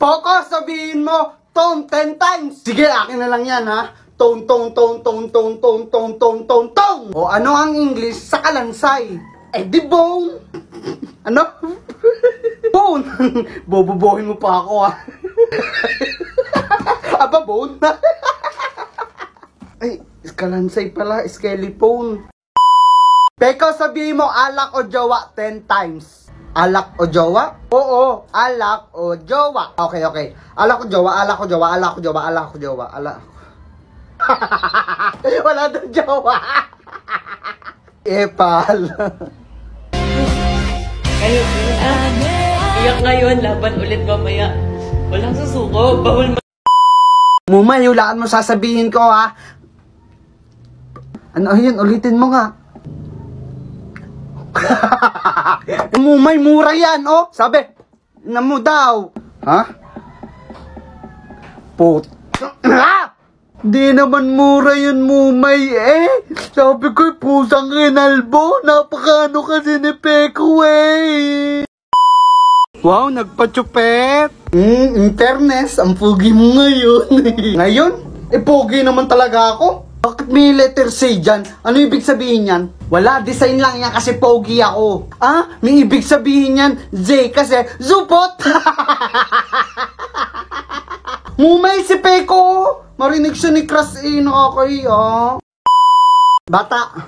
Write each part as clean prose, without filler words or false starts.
Poco, sabihin mo, tone 10 times. Sige, akin na lang yan, ha? Tone, tone, tone, tone, tone, tone, tone, tone, tone, tone. O ano ang English sa kalansay? Eh di bone. Ano? Bone. Bobobohin mo pa ako, ha? Aba, bone? Ay, kalansay pala, skeleton. Peko, sabihin mo, alak o jowa 10 times. Alak o jowa? Oo, alak o jowa. Okay, okay. Alak o jowa, alak o jowa, alak o jowa, alak o jowa, alak. Wala daw jowa. Epal. Kayo, iyak ngayon, laban ulit mamaya. Walang susuko, bawal Mumay, hulaan mo sasabihin ko, ha? Ano yun? Ulitin mo nga. Mumay, mura yan, oh. Sabi, na mo daw. Ha? Di naman mura yun, Mumay, eh. Sabi ko, pusang Rinalbo. Napakano kasi ni Peko, eh. Wow, nagpa-chupet. In fairness, ang pogi mo ngayon. Ngayon? Eh, pogi naman talaga ako. Bakit may letter C dyan? Ano ibig sabihin yan? Wala, design lang yan kasi pogi ako. Ah, may ibig sabihin yan, J kasi zupot. Mumay si Peko. Marinig siya ni Crush eh, nakakaya. Bata.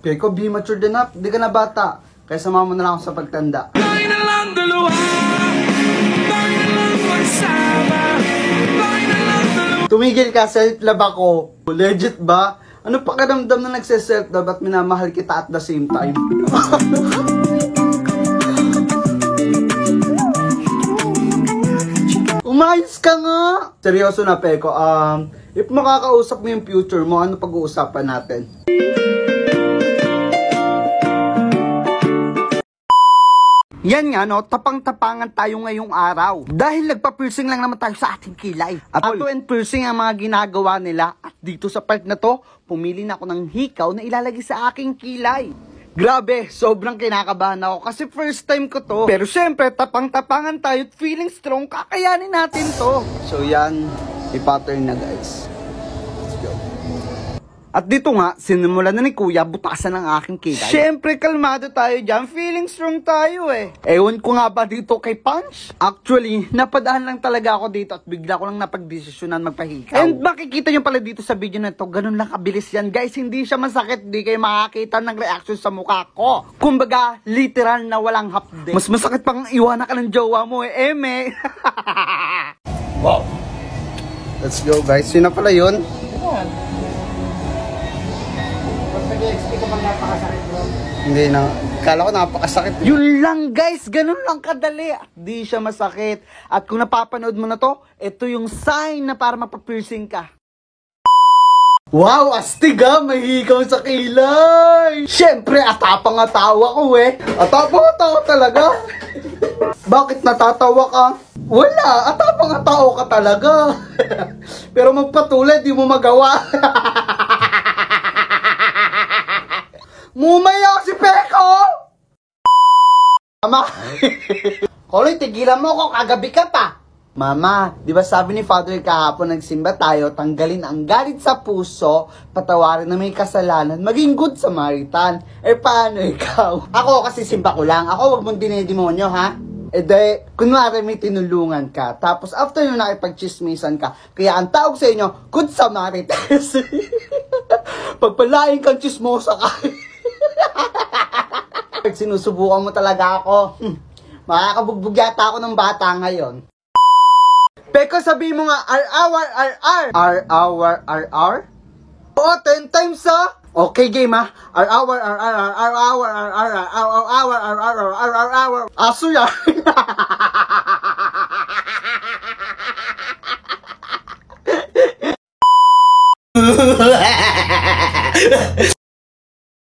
Peko, be matured enough. Di ka na bata. Kaya sama mo na lang ako sa pagtanda. Tayo na lang dalawa. Tayo na lang magsama. Tayo na lang dalawa. Tumigil ka, self-love ako. Legit ba? Ano pakiramdam na nagse-self-love at minamahal kita at the same time? Umayos ka nga! Seryoso na, Peko. If makakausap mo yung future mo, ano pag-uusapan natin? Yan nga, no, tapang-tapangan tayo ngayong araw. Dahil nagpa-piercing lang naman tayo sa ating kilay. At tattoo and piercing ang mga ginagawa nila. At dito sa part na to, pumili na ako ng hikaw na ilalagay sa aking kilay. Grabe, sobrang kinakabahan ako kasi first time ko to. Pero syempre, tapang-tapangan tayo at feeling strong, kakayanin natin to. So yan, i-pattern na guys. Let's go. At dito nga, sinimulan na ni Kuya butasan ng aking kilay. Siyempre, kalmado tayo dyan. Feeling strong tayo eh. Ewan ko nga ba dito kay Punch? Actually, napadahan lang talaga ako dito at bigla ko lang napagdesisyonan magpahikaw. And makikita nyo pala dito sa video na to, ganun lang kabilis yan. Guys, hindi siya masakit. Di kayo makakita ng reaction sa mukha ko. Kumbaga, literal na walang hapde. Mas masakit pang iwanan ka ng jowa mo eh, Eme. Wow. Let's go guys. Yun na pala yun. Hindi na. Kala ko napakasakit. Yun lang guys. Ganun lang kadali. At di siya masakit. At kung napapanood mo na to, ito yung sign na para mapapiercing ka. Wow, astig ha. May hikaw sa kilay. Siyempre, atapang atawa ko eh. Atapang atawa talaga. Bakit natatawa ka? Wala, atapang atawa ka talaga. Pero magpatuloy, di mo magawa. Mumaya si Peko! Mama! Koloy, tigilan mo ako, kagabi ka pa. Mama, di ba sabi ni Father kahapon, nagsimba tayo, tanggalin ang galit sa puso, patawarin na may kasalanan, maging good Samaritan. Eh paano ikaw? Ako kasi simba ko lang, ako wag mong dinidemonyo ha? Eh de, kunwari may tinulungan ka, tapos after yun nakipag-chismisan ka, kaya ang tawag sa inyo, good Samaritan. Pagpalain kang chismosa ka. Sinusubukan mo talaga ako. Makakabugbog yata ako ng bata ngayon. Peko, sabi mo nga, R-hour. R-hour? Oo, 10 times ha. Okay, game ha. R-hour. Aso yan.